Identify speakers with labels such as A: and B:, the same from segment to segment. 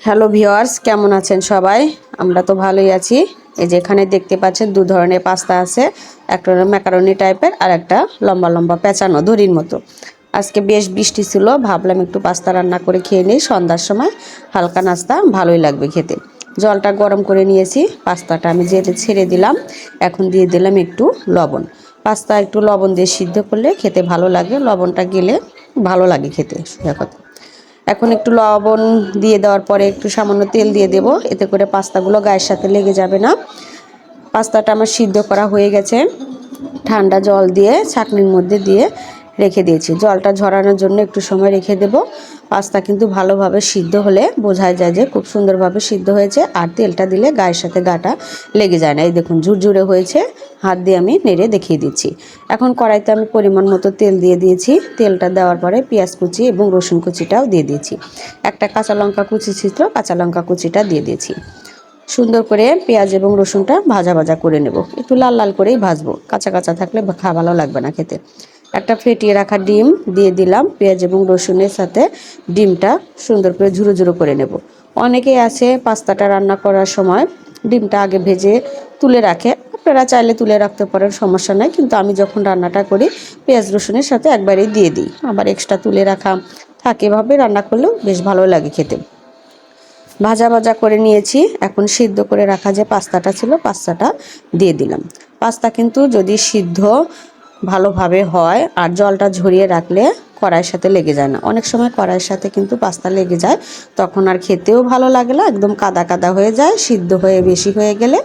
A: Hello viewers, কেমন আছেন সবাই? আমরা তো ভালোই আছি। এই যে এখানে দেখতে পাচ্ছেন দু ধরনের পাস্তা আছে, একটা হলো ম্যাকারনি টাইপের আর একটা লম্বা লম্বা পেঁচানো দড়ির মতো। আজকে বেশ বৃষ্টি ছিল, ভাবলাম একটু পাস্তা রান্না করে খেয়ে নিই সন্ধ্যার সময়, হালকা নাস্তা ভালোই লাগবে খেতে। জলটা গরম করে নিয়েছি, পাস্তাটা আমি ছেড়ে দিলাম। এখন দিয়ে দিলাম একটু লবণ। পাস্তা একটু লবণ দিয়ে সিদ্ধ করলে খেতে ভালো লাগে, লবণটা গেলে ভালো লাগে খেতে, সোজা কথা। এখন একটু লবণ দিয়ে দেওয়ার পরে একটু সামান্য তেল দিয়ে দেব, এতে করে পাস্তাগুলো গায়ের সাথে লেগে যাবে না। পাস্তাটা আমার সিদ্ধ করা হয়ে গেছে। ঠান্ডা জল দিয়ে ছাঁকনির মধ্যে দিয়ে রেখে দিয়েছি, জলটা ঝরানোর জন্য একটু সময় রেখে দেব। পাস্তা কিন্তু ভালোভাবে সিদ্ধ হলে বোঝা যায় যে খুব সুন্দরভাবে সিদ্ধ হয়েছে, আর তেলটা দিলে গায়ের সাথে গাটা লেগে যায় না। এই দেখুন ঝুরঝুরে হয়েছে, হাত দিয়ে আমি নেড়ে দেখিয়ে দিচ্ছি। এখন কড়াইতে আমি পরিমাণ মতো তেল দিয়ে দিয়েছি, তেলটা দেওয়ার পরে পেঁয়াজ কুচি এবং রসুন কুচিটাও দিয়ে দিয়েছি। একটা কাঁচা লঙ্কা কুচি ছিল, কাঁচা লঙ্কা কুচিটা দিয়ে দিয়েছি। সুন্দর করে পেঁয়াজ এবং রসুনটা ভাজা ভাজা করে নেব, একটু লাল লাল করেই ভাজবো, কাঁচা কাঁচা থাকলে ভালো লাগবে না খেতে। একটা ফেটিয়ে রাখা ডিম দিয়ে দিলাম, পেঁয়াজ এবং রসুনের সাথে ডিমটা সুন্দর করে ঝুরো ঝুরো করে নেব। অনেকেই আছে পাস্তাটা রান্না করার সময় ডিমটা আগে ভেজে তুলে রাখে, আপনারা চাইলে তুলে রাখতে পারেন, সমস্যা নাই। কিন্তু আমি যখন রান্নাটা করি পেঁয়াজ রসুনের সাথে একবারেই দিয়ে দিই, আবার এক্সট্রা তুলে রাখা থাকে, এভাবে রান্না করলেও বেশ ভালো লাগে খেতে। ভাজা ভাজা করে নিয়েছি, এখন সিদ্ধ করে রাখা যে পাস্তাটা ছিল পাস্তাটা দিয়ে দিলাম। পাস্তা কিন্তু যদি সিদ্ধ ভালোভাবে হয় আর জলটা ঝরিয়ে রাখলে কড়াইয়ের সাথে লেগে যায় না। অনেক সময় কড়াইয়ের সাথে কিন্তু পাস্তা লেগে যায়, তখন আর খেতেও ভালো লাগে না, একদম কাদা কাদা হয়ে যায়, সিদ্ধ হয়ে বেশি হয়ে গেলে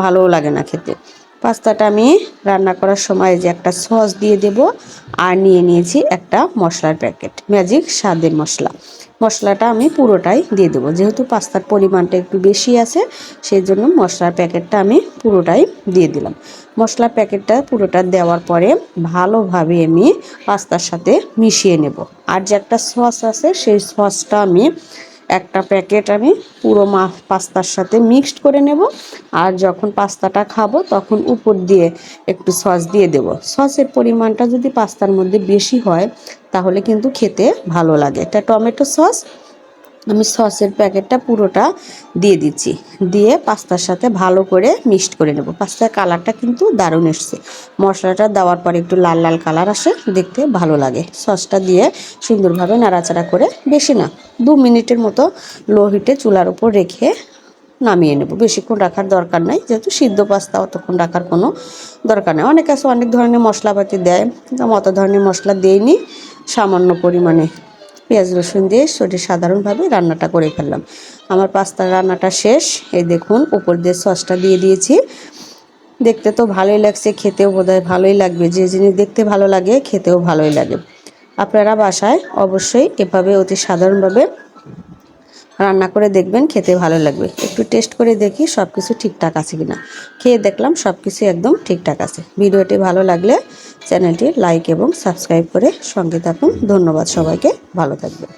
A: ভালোও লাগে না খেতে। পাস্তাটা আমি রান্না করার সময় যে একটা সস দিয়ে দেব, আর নিয়ে নিয়েছি একটা মশলার প্যাকেট, ম্যাজিক স্বাদের মশলা। মশলাটা আমি পুরোটাই দিয়ে দেবো, যেহেতু পাস্তার পরিমাণটা একটু বেশি আছে, সেই জন্য মশলার প্যাকেটটা আমি পুরোটাই দিয়ে দিলাম। মশলার প্যাকেটটা পুরোটা দেওয়ার পরে ভালোভাবে আমি পাস্তার সাথে মিশিয়ে নেব। আর যে একটা সস আছে সেই সসটা আমি একটা প্যাকেট আমি পুরো পাস্তার সাথে মিক্সড করে নেব। আর যখন পাস্তাটা খাবো তখন উপর দিয়ে একটু সস দিয়ে দেব। সসের পরিমাণটা যদি পাস্তার মধ্যে বেশি হয় তাহলে কিন্তু খেতে ভালো লাগে। এটা টমেটো সস, আমি সসের প্যাকেটটা পুরোটা দিয়ে দিচ্ছি, দিয়ে পাস্তার সাথে ভালো করে মিক্সড করে নেব। পাস্তার কালারটা কিন্তু দারুণ এসছে, মশলাটা দেওয়ার পরে একটু লাল লাল কালার আসে, দেখতে ভালো লাগে। সসটা দিয়ে সুন্দরভাবে নাড়াচাড়া করে, বেশি না 2 মিনিটের মতো লো হিটে চুলার উপর রেখে নামিয়ে নেব। বেশিক্ষণ রাখার দরকার নাই, যেহেতু সিদ্ধ পাস্তা অতক্ষণ রাখার কোনো দরকার নেই। অনেক আছে অনেক ধরনের মশলাপাতি দেয়, কিন্তু আমি অত ধরনের মশলা দিইনি, সামান্য পরিমাণে পেঁয়াজ রসুন দিয়ে সাধারণভাবে রান্নাটা করে ফেললাম। আমার পাস্তার রান্নাটা শেষ। এই দেখুন উপর দিয়ে সসটা দিয়ে দিয়েছি, দেখতে তো ভালোই লাগছে, খেতেও বোধহয় ভালোই লাগবে। যে জিনিস দেখতে ভালো লাগে খেতেও ভালোই লাগে। আপনারা বাসায় অবশ্যই এভাবে অতি সাধারণভাবে রান্না করে দেখবেন, খেতে ভালো লাগবে। একটু টেস্ট করে দেখি সব কিছু ঠিকঠাক আছে কিনা। খেয়ে দেখলাম সব কিছু একদম ঠিকঠাক আছে। ভিডিওটি ভালো লাগলে চ্যানেলটি লাইক এবং সাবস্ক্রাইব করে সঙ্গে থাকুন। ধন্যবাদ সবাইকে, ভালো থাকবেন।